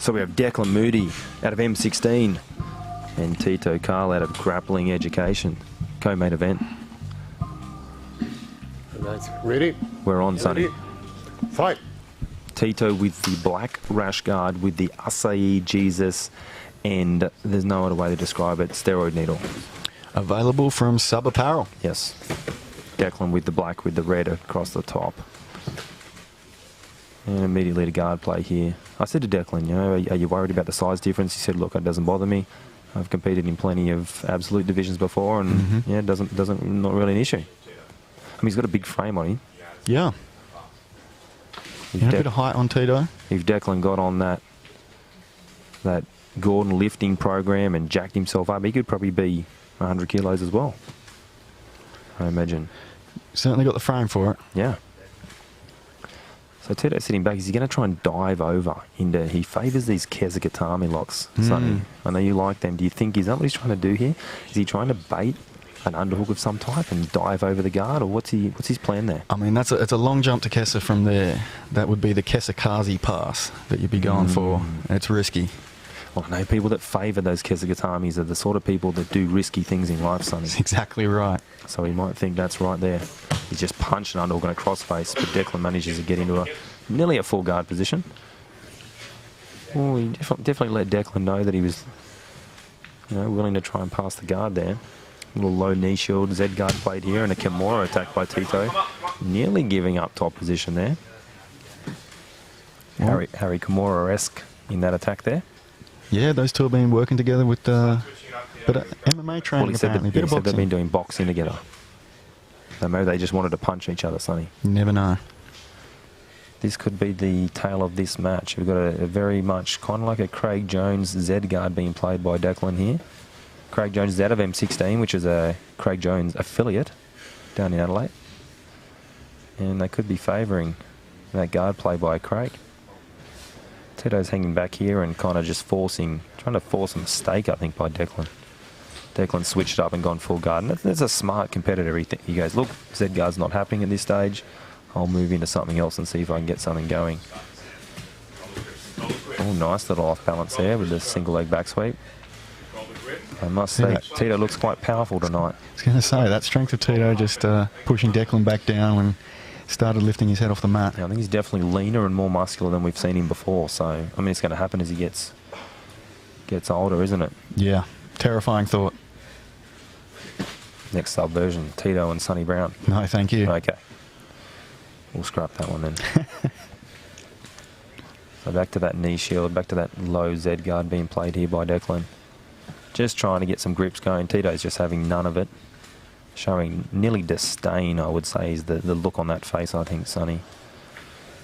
So we have Declan Moody out of M16 and Tito Carl out of Grappling Education. Co-main event. Ready? We're on, Sonny. Fight. Tito with the black rash guard with the Acai Jesus, and there's no other way to describe it, steroid needle. Available from Sub Apparel. Yes. Declan with the black with the red across the top. And immediately the guard play here. I said to Declan, you know, are you worried about the size difference? He said, look, it doesn't bother me. I've competed in plenty of absolute divisions before, and yeah, not really an issue. I mean, he's got a big frame on him. Yeah. A bit of height on Tito. If Declan got on that Gordon lifting program and jacked himself up, he could probably be 100 kilos as well, I imagine. Certainly got the frame for it. Yeah. So Tito's sitting back. Is he going to try and dive over into... He favours these Kesugatami locks, Sonny. I know you like them. Do you think... Is that what he's trying to do here? Is he trying to bait an underhook of some type and dive over the guard, or what's his plan there? I mean, it's a long jump to Kesa from there. That would be the Kesakazi pass that you'd be going for. It's risky. Well, I know people that favour those Kesugatamis are the sort of people that do risky things in life, Sonny. That's exactly right. So he might think that's right there. He's just punched an underhook on a crossface, but Declan manages to get into nearly a full guard position. Well, he definitely let Declan know that he was, willing to try and pass the guard there. Little low knee shield, Z guard played here, and a Kimura attack by Tito. Nearly giving up top position there. Harry Kimura-esque in that attack there. Yeah, those two have been working together with MMA training. Well, he said they've been doing boxing together. So maybe they just wanted to punch each other, Sonny. You never know. This could be the tale of this match. We've got a very much kind of like a Craig Jones Z guard being played by Declan here. Craig Jones is out of M16, which is a Craig Jones affiliate down in Adelaide. And they could be favouring that guard play by Craig. Tito's hanging back here and kind of just trying to force a mistake, I think, by Declan. Declan switched up and gone full guard. And that's a smart competitor. He goes, look, Z guard's not happening at this stage. I'll move into something else and see if I can get something going. Oh, nice little off balance there with the single leg back sweep. I must say, Tito looks quite powerful tonight. I was going to say, that strength of Tito just pushing Declan back down when started lifting his head off the mat. Yeah, I think he's definitely leaner and more muscular than we've seen him before. So, I mean, it's going to happen as he gets older, isn't it? Yeah, terrifying thought. Next subversion, Tito and Sonny Brown. No, thank you. Okay. We'll scrap that one then. So back to that knee shield, back to that low Z guard being played here by Declan. Just trying to get some grips going. Tito's just having none of it. Showing nearly disdain, I would say, is the look on that face, I think, Sonny.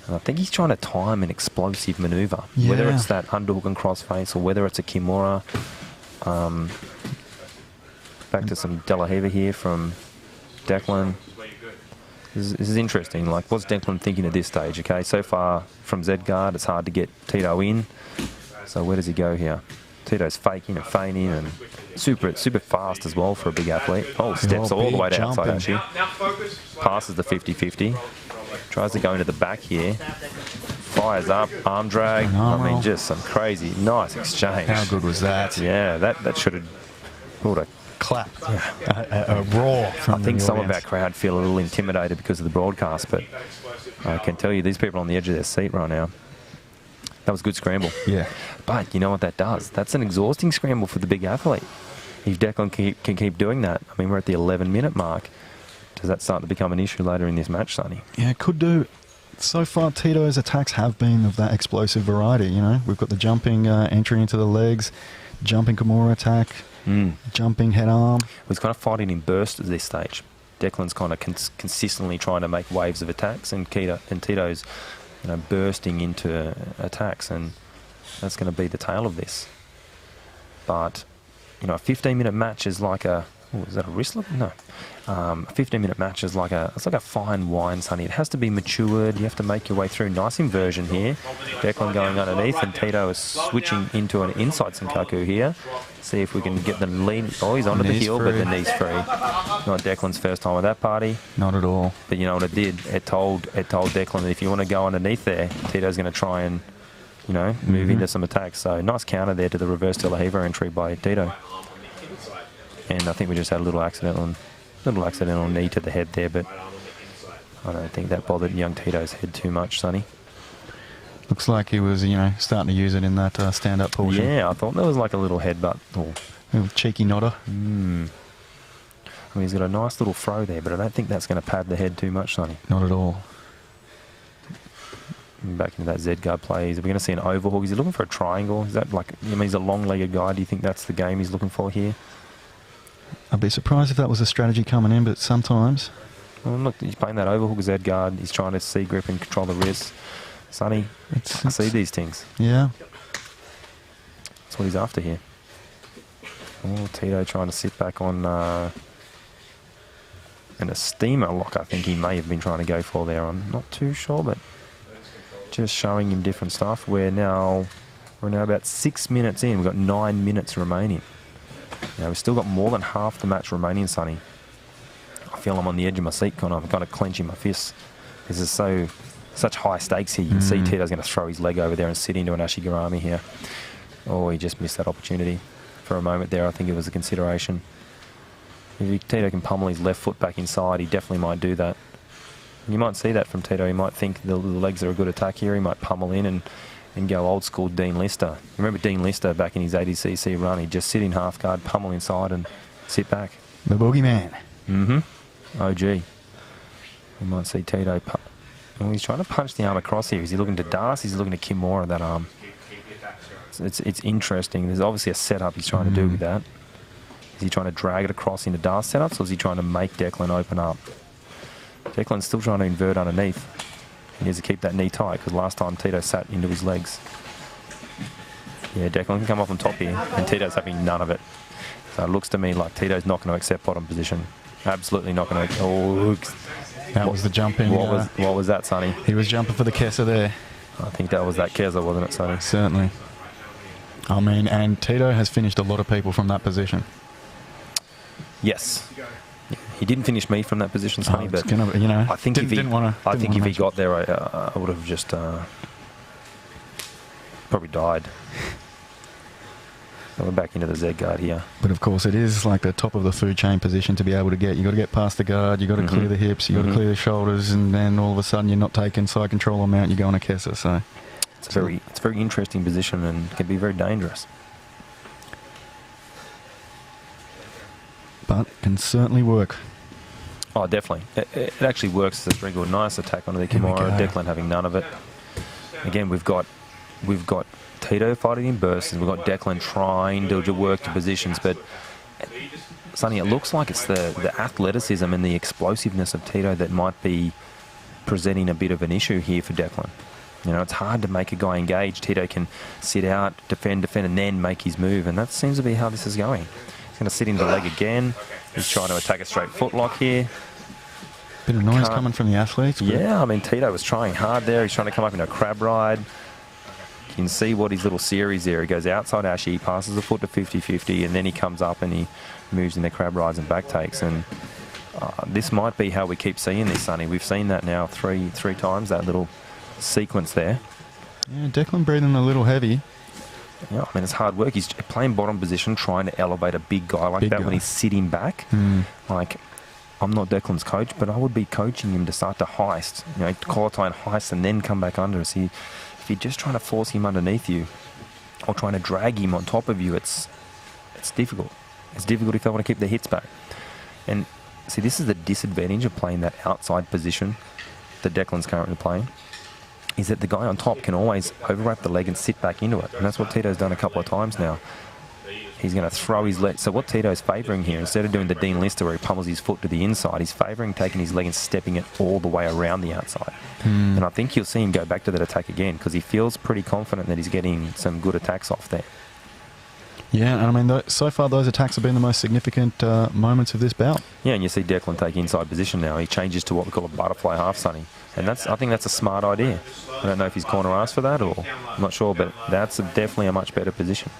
And I think he's trying to time an explosive manoeuvre. Yeah. Whether it's that underhook and crossface or whether it's a Kimura. Back to some De La Riva here from Declan. This is interesting. Like, what's Declan thinking at this stage? Okay, so far from Z guard, it's hard to get Tito in. So where does he go here? Tito's faking and feigning and super fast as well for a big athlete. Oh, steps all the way to outside actually. Passes the 50-50. Tries to go into the back here. Fires up, arm drag. I mean, just some crazy, nice exchange. How good was that? Yeah, that should have... What a clap. Yeah. A roar from I think some of our crowd feel a little intimidated because of the broadcast, but I can tell you these people are on the edge of their seat right now. That was a good scramble. Yeah. But you know what that does? That's an exhausting scramble for the big athlete. If Declan can keep doing that, I mean, we're at the 11-minute mark. Does that start to become an issue later in this match, Sonny? Yeah, it could do. So far, Tito's attacks have been of that explosive variety, We've got the jumping entry into the legs, jumping Kimura attack, jumping head arm. He's kind of fighting in bursts at this stage. Declan's kind of consistently trying to make waves of attacks, and Tito's bursting into attacks, and that's going to be the tail of this. But, a 15-minute match is like a... Oh, is that a wrist lock? No. A 15-minute match is like a fine wine, Sonny. It has to be matured. You have to make your way through. Nice inversion here. Declan going underneath, and Tito is switching into an inside Senkaku here. See if we can get the lead. Oh, he's onto the heel, but the knee's free. Not Declan's first time with that party. Not at all. But you know what it did? It told Declan that if you want to go underneath there, Tito's going to try and you know, move into some attacks. So nice counter there to the reverse De La Riva entry by Tito. And I think we just had a little accidental knee to the head there, but I don't think that bothered young Tito's head too much, Sonny. Looks like he was, you know, starting to use it in that stand-up portion. Yeah, I thought there was like a little headbutt. Or, A little cheeky nodder. I mean, he's got a nice little throw there, but I don't think that's going to pad the head too much, Sonny. Not at all. Back into that Z guard play. Is we going to see an overhook? Is he looking for a triangle? Is that like, I mean, he's a long-legged guy. Do you think that's the game he's looking for here? I'd be surprised if that was a strategy coming in, but sometimes. Well, look, he's playing that overhook Z guard. He's trying to see grip and control the wrist. Sonny, I see these things. Yeah. That's what he's after here. Oh, Tito trying to sit back on and a steamer lock. I think he may have been trying to go for there. I'm not too sure, but just showing him different stuff. We're now about 6 minutes in. We've got 9 minutes remaining. Now we've still got more than half the match remaining, Sonny. I feel I'm on the edge of my seat, Connor. I'm kind of clenching my fists. This is such high stakes here. You can see Tito's going to throw his leg over there and sit into an Ashigarami here. Oh, he just missed that opportunity for a moment there. I think it was a consideration. If Tito can pummel his left foot back inside, he definitely might do that. You might see that from Tito. He might think the legs are a good attack here. He might pummel in and go old school Dean Lister. Remember Dean Lister back in his 80cc run? He'd just sit in half guard, pummel inside and sit back. The boogeyman. OG. You might see Tito. Oh, he's trying to punch the arm across here. Is he looking to Das? Is he looking to Kimura that arm? It's interesting. There's obviously a setup he's trying to do with that. Is he trying to drag it across into Das setups, or is he trying to make Declan open up? Declan's still trying to invert underneath. He needs to keep that knee tight because last time Tito sat into his legs. Yeah, Declan can come off on top here, and Tito's having none of it. So it looks to me like Tito's not going to accept bottom position. Absolutely not going to. Oh, That was the jumping. what was that, Sonny? He was jumping for the Kesa there. I think that was that Keza, wasn't it, Sonny? Certainly. I mean, and Tito has finished a lot of people from that position. Yes. He didn't finish me from that position, Sonny, but you know, I think if he mention. got there, I would have just probably died. So we're back into the Z guard here. But of course, it is like the top of the food chain position to be able to get. You got to get past the guard. You got to clear the hips. You got to clear the shoulders, and then all of a sudden you're not taking side control or mount. You go on a Kesa. So it's a very interesting position and can be very dangerous. But can certainly work. Oh, definitely. It actually works as a very good, nice attack onto the Here we Kimura. go. Declan having none of it. Again, we've got Tito fighting in bursts, and we've got Declan trying to work to positions. But Sonny, it looks like it's the athleticism and the explosiveness of Tito that might be presenting a bit of an issue here for Declan. You know, it's hard to make a guy engage. Tito can sit out, defend, and then make his move, and that seems to be how this is going. He's going to sit into the leg again. He's trying to attack a straight footlock here. Bit of noise coming from the athletes. But Yeah, I mean, Tito was trying hard there. He's trying to come up in a crab ride. You can see what his little series there. He goes outside Ashi, passes the foot to 50-50, and then he comes up and he moves in the crab rides and back takes. And this might be how we keep seeing this, Sonny. We've seen that now three times, that little sequence there. Yeah, Declan breathing a little heavy. Yeah, I mean, it's hard work. He's playing bottom position, trying to elevate a big guy like that when he's sitting back. Like, I'm not Declan's coach, but I would be coaching him to start to heist, you know, qualify and heist and then come back under us. If you're just trying to force him underneath you or trying to drag him on top of you, it's difficult. It's difficult if they want to keep their hits back. And see, this is the disadvantage of playing that outside position that Declan's currently playing, is that the guy on top can always overwrap the leg and sit back into it. And that's what Tito's done a couple of times now. He's going to throw his leg. So what Tito's favouring here, instead of doing the Dean Lister where he pummels his foot to the inside, he's favouring taking his leg and stepping it all the way around the outside. And I think you'll see him go back to that attack again because he feels pretty confident that he's getting some good attacks off there. Yeah, and I mean, so far those attacks have been the most significant moments of this bout. Yeah, and you see Declan take inside position now. He changes to what we call a butterfly half, Sonny. And I think that's a smart idea. I don't know if he's corner asked for that or I'm not sure, but that's definitely a much better position.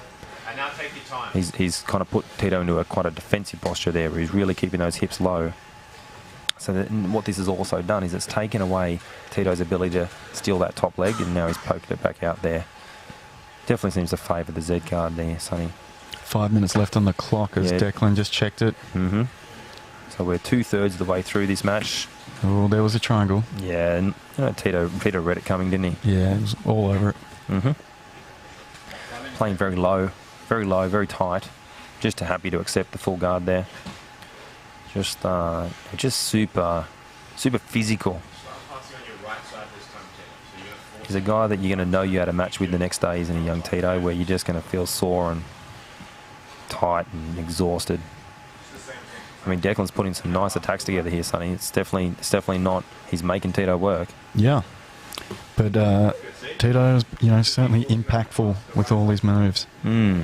He's kind of put Tito into quite a defensive posture there where he's really keeping those hips low. So what this has also done is it's taken away Tito's ability to steal that top leg, and now he's poked it back out there Definitely seems to favour the Z guard there, Sonny. 5 minutes left on the clock as Yeah. Declan just checked it. Mm-hmm. So we're 2/3 of the way through this match. Oh, there was a triangle. Yeah, and Tito read it coming, didn't he? Yeah, it was all over it. Mm-hmm. Playing very low, very tight. Just happy to accept the full guard there. Just super physical. He's a guy that you're going to know you had a match with the next day, isn't he, young Tito, where you're just going to feel sore and tight and exhausted. I mean, Declan's putting some nice attacks together here, Sonny. It's definitely not. He's making Tito work. Yeah. But Tito's, certainly impactful with all these moves. Mm.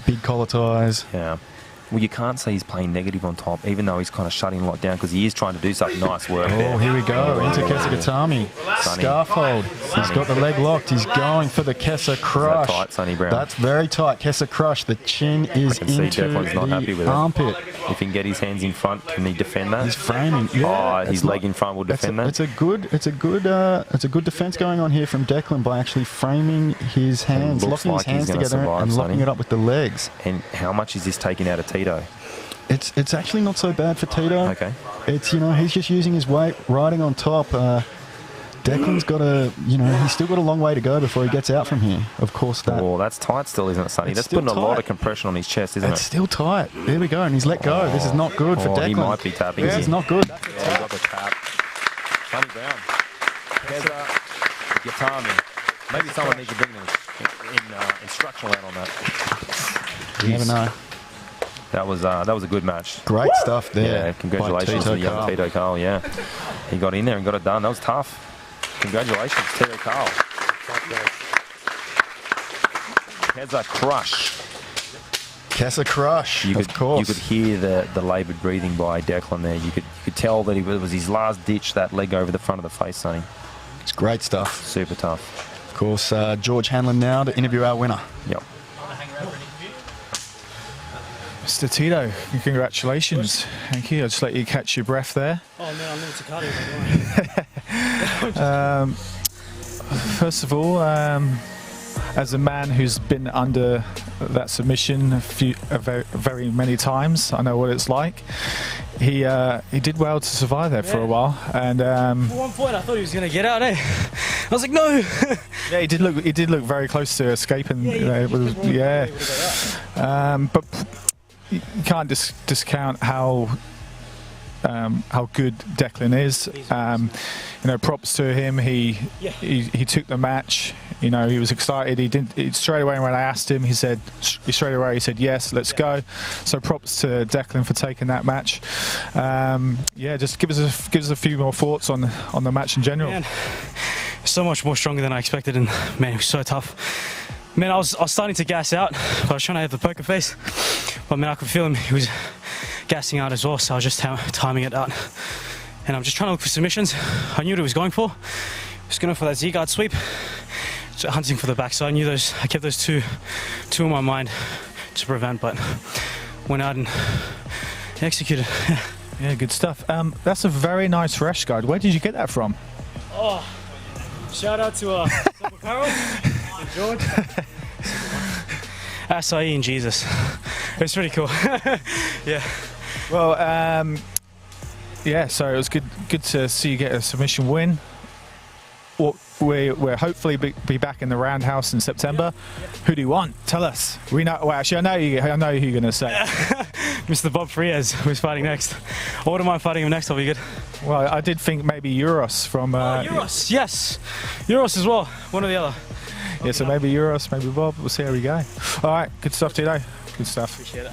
Big collar ties. Yeah. Well, you can't say he's playing negative on top, even though he's kind of shutting a lot down, because he is trying to do some nice work there. Oh, here we go. Into Kesagatami. Sonny. Scarf hold. He's got the leg locked. He's going for the Kesa crush. Is that tight, Sonny Brown? That's very tight. Kesa crush. The chin is can see into Declan's not happy with the it. armpit. If he can get his hands in front, can he defend that? He's framing. Yeah, Oh, his leg in front will defend that. It's a good defense going on here from Declan by actually framing his hands, looks locking like his he's hands gonna together survive, and locking Sonny. it up with the legs. And how much is this taking out of Tito? It's actually not so bad for Tito. Okay. It's he's just using his weight, riding on top. Declan's got he's still got a long way to go before he gets out from here. Of course, Oh, that's tight still, isn't it, Sonny? It's That's still putting a lot tight. of compression on his chest, isn't it's it? still tight. There we go, and he's let go. This is not good for Declan. He might be tapping. This is not good. Yeah, he got the tap. Sonny Brown. Keza Gitami. Maybe someone needs to bring an instructional out on that. You never know. That was a good match. Great stuff there. Yeah, congratulations to the young Tito Carl. Yeah, he got in there and got it done. That was tough. Congratulations, Tito Carl. Keza crush. Kesa crush, of course. You could hear the laboured breathing by Declan there. You could tell that it was his last ditch, that leg over the front of the face, Sonny. It's great stuff. Super tough. Of course, George Hanlon now to interview our winner. Yep. Mr. Tito, congratulations. Thank you. I'll just let you catch your breath there. Oh man, I'm limited cardio. First of all, as a man who's been under that submission very many times, I know what it's like. He did well to survive there for a while, and At one point, I thought he was gonna get out. I was like, no. yeah, he did look very close to escaping. But you can't discount how good Declan is. Props to him. He took the match. He was excited. He straight away when I asked him, he said yes, let's go. So props to Declan for taking that match. Just give us a few more thoughts on the match in general. Man, so much more stronger than I expected, and man, it was so tough. Man, I was starting to gas out, but I was trying to have the poker face. But man, I could feel him. He was gassing out as well, so I was just timing it out. And I'm just trying to look for submissions. I knew what he was going for. He was going for that Z-guard sweep, so hunting for the back. So I knew those. I kept those two in my mind to prevent, but went out and executed. Yeah, good stuff. That's a very nice rash guard. Where did you get that from? Oh, shout out to Carol and George. Acai and Jesus. It's pretty cool. Yeah. Well, so it was good to see you get a submission win. We're hopefully be back in the Roundhouse in September. Who do you want? Tell us. We know. Well, actually, I know who you're going to say. Mr. Bob Frias, who's fighting next. I wouldn't mind fighting him next. I'll be good. Well, I did think maybe Euros from. Euros, yes. Euros as well. One or the other. Yeah, so maybe Euros, maybe Bob. We'll see how we go. All right, good stuff, Tito. Good stuff. Appreciate it.